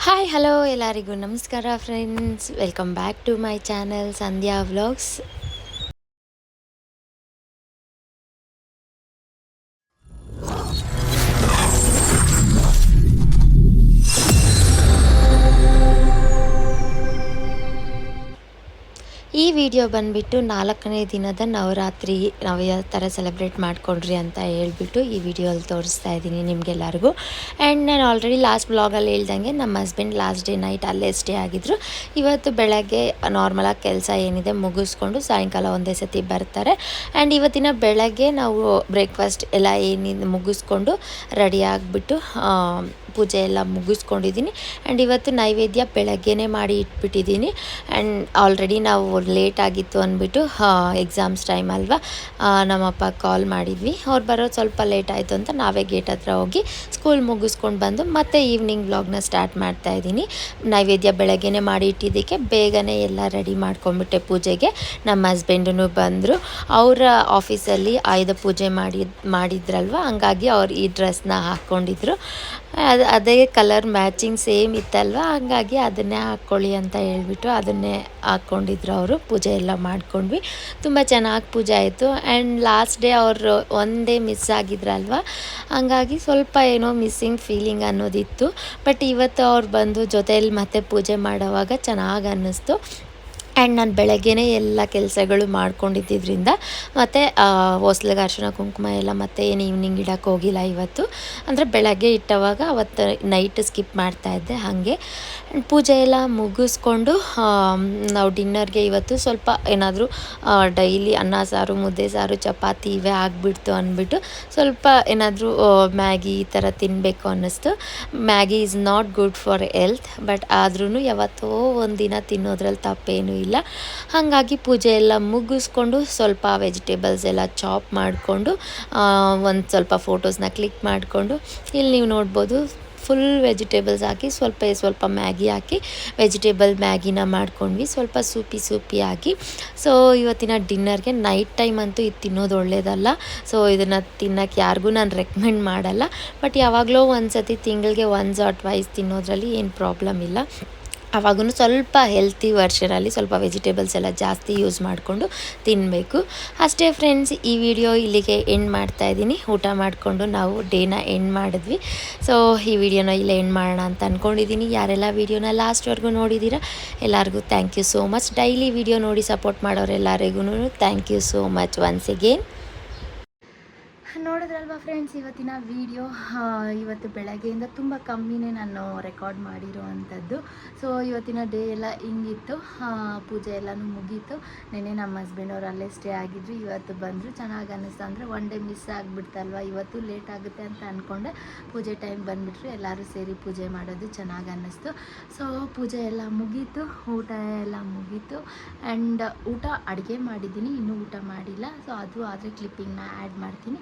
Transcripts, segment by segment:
Hi hello ಎಲ್ಲರಿಗೂ ನಮಸ್ಕಾರ friends, welcome back to my channel Sandhya vlogs. ಈ ವಿಡಿಯೋ ಬಂದುಬಿಟ್ಟು 4ನೇ ದಿನದ ನವರಾತ್ರಿ ನಾವು ಯಾವ ಥರ ಸೆಲೆಬ್ರೇಟ್ ಮಾಡ್ಕೊಂಡ್ರಿ ಅಂತ ಹೇಳ್ಬಿಟ್ಟು ಈ ವಿಡಿಯೋಲ್ಲಿ ತೋರಿಸ್ತಾ ಇದ್ದೀನಿ ನಿಮಗೆಲ್ಲರಿಗೂ. ಆ್ಯಂಡ್ ನಾನು ಆಲ್ರೆಡಿ ಲಾಸ್ಟ್ ಬ್ಲಾಗಲ್ಲಿ ಹೇಳ್ದಂಗೆ ನಮ್ಮ ಹಸ್ಬೆಂಡ್ ಲಾಸ್ಟ್ ಡೇ ನೈಟ್ ಅಲ್ಲೇ ಸ್ಟೇ ಆಗಿದ್ದರು. ಇವತ್ತು ಬೆಳಗ್ಗೆ ನಾರ್ಮಲಾಗಿ ಕೆಲಸ ಏನಿದೆ ಮುಗಿಸ್ಕೊಂಡು ಸಾಯಂಕಾಲ ಒಂದೇ ಸತಿ ಬರ್ತಾರೆ. ಆ್ಯಂಡ್ ಇವತ್ತಿನ ಬೆಳಗ್ಗೆ ನಾವು ಬ್ರೇಕ್ಫಾಸ್ಟ್ ಎಲ್ಲ ಏನಿದೆ ಮುಗಿಸ್ಕೊಂಡು ರೆಡಿ ಆಗಿಬಿಟ್ಟು ಪೂಜೆ ಎಲ್ಲ ಮುಗಿಸ್ಕೊಂಡಿದ್ದೀನಿ. ಆ್ಯಂಡ್ ಇವತ್ತು ನೈವೇದ್ಯ ಬೆಳಗ್ಗೆನೇ ಮಾಡಿ ಇಟ್ಬಿಟ್ಟಿದ್ದೀನಿ. ಆ್ಯಂಡ್ ಆಲ್ರೆಡಿ ನಾವು ಲೇಟ್ ಆಗಿತ್ತು ಅಂದ್ಬಿಟ್ಟು ಎಕ್ಸಾಮ್ಸ್ ಟೈಮ್ ಅಲ್ವಾ, ನಮ್ಮಪ್ಪ ಕಾಲ್ ಮಾಡಿದ್ವಿ. ಅವ್ರು ಬರೋದು ಸ್ವಲ್ಪ ಲೇಟ್ ಆಯಿತು ಅಂತ ನಾವೇ ಗೇಟ್ ಹತ್ರ ಹೋಗಿ ಸ್ಕೂಲ್ ಮುಗಿಸ್ಕೊಂಡು ಬಂದು ಮತ್ತೆ ಈವ್ನಿಂಗ್ ವ್ಲಾಗ್ನ ಸ್ಟಾರ್ಟ್ ಮಾಡ್ತಾಯಿದ್ದೀನಿ. ನೈವೇದ್ಯ ಬೆಳಗ್ಗೆನೇ ಮಾಡಿ ಇಟ್ಟಿದ್ದಕ್ಕೆ ಬೇಗನೆ ಎಲ್ಲ ರೆಡಿ ಮಾಡ್ಕೊಂಬಿಟ್ಟೆ ಪೂಜೆಗೆ. ನಮ್ಮ ಹಸ್ಬೆಂಡೂ ಬಂದರು. ಅವರ ಆಫೀಸಲ್ಲಿ ಆಯುಧ ಪೂಜೆ ಮಾಡಿದ್ರಲ್ವ, ಹಂಗಾಗಿ ಅವ್ರು ಈ ಡ್ರೆಸ್ನ ಹಾಕ್ಕೊಂಡಿದ್ರು. ಅದೇ ಕಲರ್ ಮ್ಯಾಚಿಂಗ್ ಸೇಮ್ ಇತ್ತಲ್ವ, ಹಂಗಾಗಿ ಅದನ್ನೇ ಹಾಕ್ಕೊಳ್ಳಿ ಅಂತ ಹೇಳ್ಬಿಟ್ಟು ಅದನ್ನೇ ಹಾಕ್ಕೊಂಡಿದ್ರು ಅವರು. ಪೂಜೆ ಎಲ್ಲ ಮಾಡ್ಕೊಂಡ್ವಿ, ತುಂಬ ಚೆನ್ನಾಗಿ ಪೂಜೆ ಆಯಿತು. ಆ್ಯಂಡ್ ಲಾಸ್ಟ್ ಡೇ ಅವರು ಒಂದೇ ಮಿಸ್ ಆಗಿದ್ರಲ್ವ, ಹಂಗಾಗಿ ಸ್ವಲ್ಪ ಏನೋ ಮಿಸ್ಸಿಂಗ್ ಫೀಲಿಂಗ್ ಅನ್ನೋದಿತ್ತು. ಬಟ್ ಇವತ್ತು ಅವ್ರು ಬಂದು ಜೊತೆಯಲ್ಲಿ ಮತ್ತೆ ಪೂಜೆ ಮಾಡೋವಾಗ ಚೆನ್ನಾಗಿ ಅನ್ನಿಸ್ತು. ಆ್ಯಂಡ್ ನಾನು ಬೆಳಗ್ಗೆನೇ ಎಲ್ಲ ಕೆಲಸಗಳು ಮಾಡ್ಕೊಂಡಿದ್ದರಿಂದ ಮತ್ತು ಹೊಸ್ಲಿಗೆ ಅರಿಶಿನ ಕುಂಕುಮ ಎಲ್ಲ ಮತ್ತೆ ಏನು ಈವ್ನಿಂಗ್ ಇಡೋಕ್ಕೆ ಹೋಗಿಲ್ಲ ಇವತ್ತು. ಅಂದರೆ ಬೆಳಗ್ಗೆ ಇಟ್ಟವಾಗ ಅವತ್ತು ನೈಟ್ ಸ್ಕಿಪ್ ಮಾಡ್ತಾಯಿದ್ದೆ. ಹಾಗೆ ಪೂಜೆ ಎಲ್ಲ ಮುಗಿಸ್ಕೊಂಡು ನಾವು ಡಿನ್ನರ್ಗೆ ಇವತ್ತು ಸ್ವಲ್ಪ ಏನಾದರೂ ಡೈಲಿ ಅನ್ನ ಸಾರು, ಮುದ್ದೆ ಸಾರು, ಚಪಾತಿ ಇವೇ ಆಗಿಬಿಡ್ತು ಅಂದ್ಬಿಟ್ಟು ಸ್ವಲ್ಪ ಏನಾದರೂ ಮ್ಯಾಗಿ ಈ ಥರ ತಿನ್ನಬೇಕು ಅನ್ನಿಸ್ತು. Maggi is not good for health, but ಆದ್ರೂ ಯಾವತ್ತೋ ಒಂದಿನ ತಿನ್ನೋದ್ರಲ್ಲಿ ತಪ್ಪೇನೂ ಇಲ್ಲ. ಹಾಗಾಗಿ ಪೂಜೆ ಎಲ್ಲ ಮುಗಿಸ್ಕೊಂಡು ಸ್ವಲ್ಪ ವೆಜಿಟೇಬಲ್ಸ್ ಎಲ್ಲ ಚಾಪ್ ಮಾಡಿಕೊಂಡು ಒಂದು ಸ್ವಲ್ಪ ಫೋಟೋಸ್ನ ಕ್ಲಿಕ್ ಮಾಡಿಕೊಂಡು ಇಲ್ಲಿ ನೀವು ನೋಡ್ಬೋದು ಫುಲ್ ವೆಜಿಟೇಬಲ್ಸ್ ಹಾಕಿ ಸ್ವಲ್ಪ ಮ್ಯಾಗಿ ಹಾಕಿ ವೆಜಿಟೇಬಲ್ ಮ್ಯಾಗಿನ ಮಾಡ್ಕೊಂಡ್ವಿ, ಸ್ವಲ್ಪ ಸೂಪಿ ಆಗಿ. ಸೊ ಇವತ್ತಿನ ಡಿನ್ನರ್ಗೆ ನೈಟ್ ಟೈಮ್ ಅಂತೂ ಇದು ತಿನ್ನೋದು ಒಳ್ಳೆಯದಲ್ಲ. ಸೊ ಇದನ್ನು ತಿನ್ನೋಕ್ಕೆ ಯಾರಿಗೂ ನಾನು ರೆಕಮೆಂಡ್ ಮಾಡಲ್ಲ. ಬಟ್ ಯಾವಾಗಲೋ ಒಂದು ಸತಿ ತಿಂಗಳಿಗೆ ಒನ್ಸ್ ಆರ್ ಟ್ವೈಸ್ ತಿನ್ನೋದ್ರಲ್ಲಿ ಏನು ಪ್ರಾಬ್ಲಮ್ ಇಲ್ಲ. ಆವಾಗೂ ಸ್ವಲ್ಪ ಹೆಲ್ತಿ ವರ್ಷನಲ್ಲಿ ಸ್ವಲ್ಪ ವೆಜಿಟೇಬಲ್ಸ್ ಎಲ್ಲ ಜಾಸ್ತಿ ಯೂಸ್ ಮಾಡಿಕೊಂಡು ತಿನ್ನಬೇಕು ಅಷ್ಟೇ. ಫ್ರೆಂಡ್ಸ್, ಈ ವಿಡಿಯೋ ಇಲ್ಲಿಗೆ ಎಂಡ್ ಮಾಡ್ತಾಯಿದ್ದೀನಿ. ಊಟ ಮಾಡಿಕೊಂಡು ನಾವು ಡೇನ ಎಂಡ್ ಮಾಡಿದ್ವಿ. ಸೊ ಈ ವಿಡಿಯೋನ ಇಲ್ಲೇ ಎಂಡ್ ಮಾಡೋಣ ಅಂತ ಅಂದ್ಕೊಂಡಿದ್ದೀನಿ. ಯಾರೆಲ್ಲ ವಿಡಿಯೋನ ಲಾಸ್ಟ್ವರೆಗೂ ನೋಡಿದ್ದೀರಾ ಎಲ್ಲರಿಗೂ thank you so much. Daily video ನೋಡಿ ಸಪೋರ್ಟ್ ಮಾಡೋರೆಲ್ಲರಿಗೂ thank you so much once again. ನೋಡಿದ್ರಲ್ವ ಫ್ರೆಂಡ್ಸ್, ಇವತ್ತಿನ ವಿಡಿಯೋ ಇವತ್ತು ಬೆಳಗ್ಗೆಯಿಂದ ತುಂಬ ಕಮ್ಮಿನೇ ನಾನು ರೆಕಾರ್ಡ್ ಮಾಡಿರೋ ಅಂಥದ್ದು. ಸೊ ಇವತ್ತಿನ ಡೇ ಎಲ್ಲ ಹಿಂಗಿತ್ತು. ಪೂಜೆ ಎಲ್ಲನೂ ಮುಗೀತು. ನೆನ್ನೆ ನಮ್ಮ ಹಸ್ಬೆಂಡ್ ಅವರು ಅಲ್ಲೇ ಸ್ಟೇ ಆಗಿದ್ರು, ಇವತ್ತು ಬಂದರು. ಚೆನ್ನಾಗಿ ಅನ್ನಿಸ್ತು. ಅಂದರೆ ಒನ್ ಡೇ ಮಿಸ್ ಆಗಿಬಿಡ್ತಲ್ವ, ಇವತ್ತು ಲೇಟ್ ಆಗುತ್ತೆ ಅಂತ ಅಂದ್ಕೊಂಡೆ. ಪೂಜೆ ಟೈಮ್ ಬಂದುಬಿಟ್ರು, ಎಲ್ಲರೂ ಸೇರಿ ಪೂಜೆ ಮಾಡೋದು ಚೆನ್ನಾಗಿ ಅನ್ನಿಸ್ತು. ಸೊ ಪೂಜೆ ಎಲ್ಲ ಮುಗೀತು, ಊಟ ಎಲ್ಲ ಮುಗೀತು. ಆ್ಯಂಡ್ ಊಟ ಅಡುಗೆ ಮಾಡಿದ್ದೀನಿ, ಇನ್ನೂ ಊಟ ಮಾಡಿಲ್ಲ. ಸೊ ಅದು ಆದರೆ ಕ್ಲಿಪ್ಪಿಂಗ್ನ ಆ್ಯಡ್ ಮಾಡ್ತೀನಿ.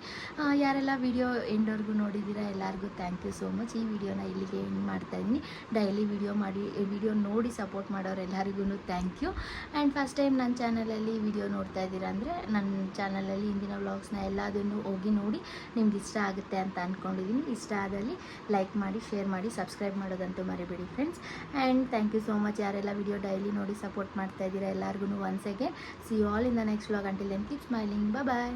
ಯಾರೆಲ್ಲ ವಿಡಿಯೋ ಎಂಡ್ವರೆಗೂ ನೋಡಿದ್ದೀರಾ ಎಲ್ಲರಿಗೂ ಥ್ಯಾಂಕ್ ಯು ಸೋ ಮಚ್. ಈ ವಿಡಿಯೋನ ಇಲ್ಲಿಗೆ ಎಂಡ್ ಮಾಡ್ತಾಯಿದ್ದೀನಿ. ಡೈಲಿ ವಿಡಿಯೋ ನೋಡಿ ಸಪೋರ್ಟ್ ಮಾಡೋರೆಲ್ಲರಿಗೂ thank you. And first time ನನ್ನ ಚಾನಲಲ್ಲಿ ವಿಡಿಯೋ ನೋಡ್ತಾ ಇದ್ದೀರಾ ಅಂದರೆ ನನ್ನ ಚಾನಲಲ್ಲಿ ಹಿಂದಿನ ವ್ಲಾಗ್ಸ್ನ ಎಲ್ಲದನ್ನು ಹೋಗಿ ನೋಡಿ, ನಿಮ್ಗೆ ಇಷ್ಟ ಆಗುತ್ತೆ ಅಂತ ಅಂದ್ಕೊಂಡಿದ್ದೀನಿ. ಇಷ್ಟ ಆದಲ್ಲಿ ಲೈಕ್ ಮಾಡಿ, ಶೇರ್ ಮಾಡಿ, ಸಬ್ಸ್ಕ್ರೈಬ್ ಮಾಡೋದಂತೂ ಮರಿಬೇಡಿ friends. And thank you so much ಯಾರೆಲ್ಲ ವಿಡಿಯೋ ಡೈಲಿ ನೋಡಿ ಸಪೋರ್ಟ್ ಮಾಡ್ತಾ ಇದ್ದೀರಾ ಎಲ್ಲರಿಗೂ once again. See you all in the next vlog. Until then keep smiling. Bye.